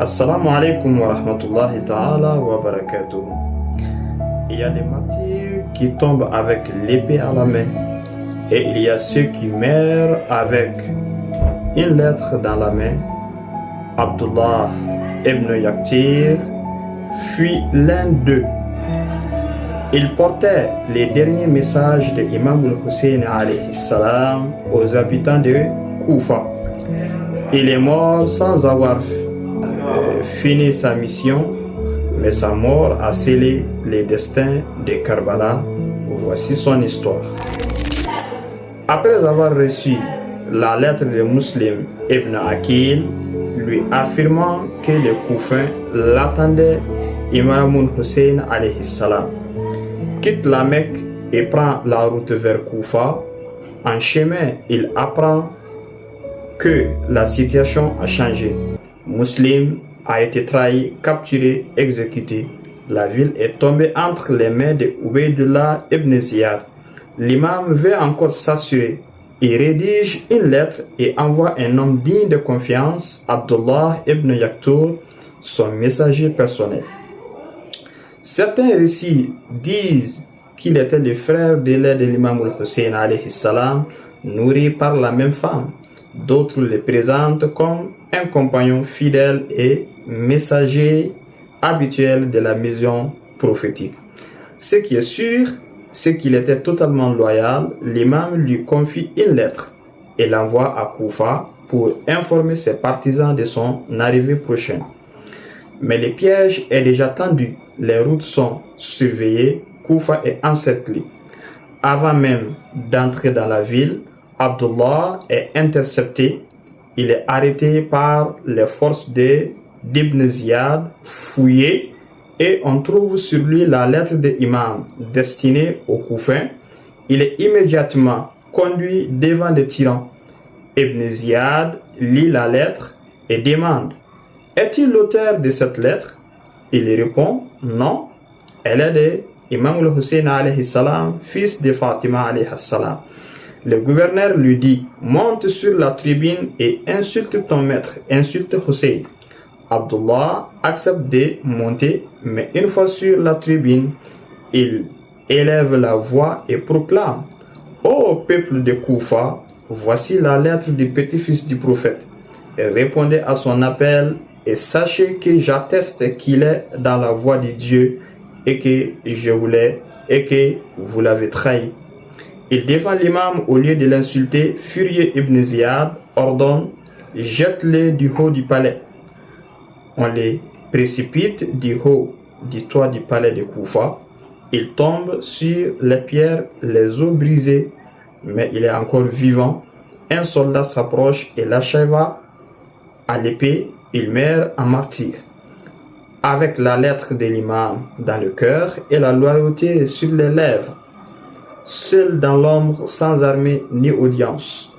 Assalamu alaikum wa rahmatullahi ta'ala wa barakatuh. Il y a des martyrs qui tombent avec l'épée à la main et il y a ceux qui meurent avec une lettre dans la main. Abdullah ibn Yaqtir fut l'un d'eux. Il portait les derniers messages de Imam al-Hussein alayhi salam aux habitants de Koufa. Il est mort sans avoir fini sa mission, mais sa mort a scellé les destins de Karbala. Voici son histoire. Après avoir reçu la lettre de Muslim ibn Aqil, lui affirmant que les Koufains l'attendaient, Imam al-Hussein alayhi salam quitte la Mecque et prend la route vers Koufa. En chemin, il apprend que la situation a changé. Muslim a été trahi, capturé, exécuté. La ville est tombée entre les mains de Ubaydullah ibn Ziyad. L'imam veut encore s'assurer. Il rédige une lettre et envoie un homme digne de confiance, Abdullah ibn Yaqtir, son messager personnel. Certains récits disent qu'il était le frère de l'imam al-Hussein alayhi salam, nourri par la même femme. D'autres le présentent comme un compagnon fidèle et messager habituel de la mission prophétique. Ce qui est sûr, c'est qu'il était totalement loyal. L'imam lui confie une lettre et l'envoie à Koufa pour informer ses partisans de son arrivée prochaine. Mais le piège est déjà tendu. Les routes sont surveillées. Koufa est encerclé. Avant même d'entrer dans la ville, Abdullah est intercepté. Il est arrêté par les forces d'Ibn Ziyad, fouillé, et on trouve sur lui la lettre de l'imam destinée aux Koufains. Il est immédiatement conduit devant les tyrans. Ibn Ziyad lit la lettre et demande: est-il l'auteur de cette lettre? Il répond: non, elle est de Imam al-Hussein alayhi salam, fils de Fatima alayhi salam. Le gouverneur lui dit: monte sur la tribune et insulte ton maître, insulte Hussein. Abdullah accepte de monter, mais une fois sur la tribune, il élève la voix et proclame: ô peuple de Koufa, voici la lettre du petit-fils du prophète. Répondez à son appel et sachez que j'atteste qu'il est dans la voie de Dieu et que vous l'avez trahi. Il défend l'imam au lieu de l'insulter. Furieux, Ibn Ziyad ordonne: jette-les du haut du palais. On les précipite du haut du toit du palais de Koufa. Il tombe sur les pierres, les os brisés, mais il est encore vivant. Un soldat s'approche et l'achève à l'épée. Il meurt en martyr. Avec la lettre de l'imam dans le cœur et la loyauté sur les lèvres, seul dans l'ombre, sans armée ni audience.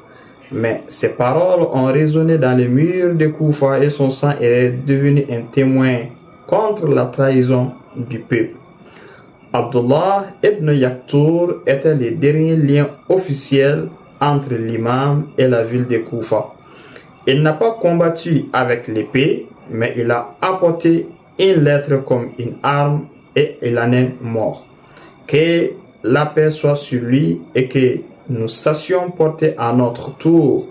Mais ses paroles ont résonné dans les murs de Koufa et son sang est devenu un témoin contre la trahison du peuple. Abdullah ibn Yaqtir était le dernier lien officiel entre l'imam et la ville de Koufa. Il n'a pas combattu avec l'épée, mais il a apporté une lettre comme une arme et il en est mort. Que la paix soit sur lui et que nous sachions porter à notre tour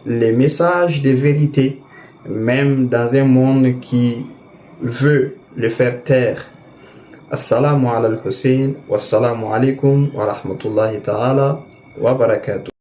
les messages de vérité, même dans un monde qui veut le faire taire. Assalamu ala al-Hussein, wassalamu alaikum wa rahmatullahi ta'ala wa barakatuh.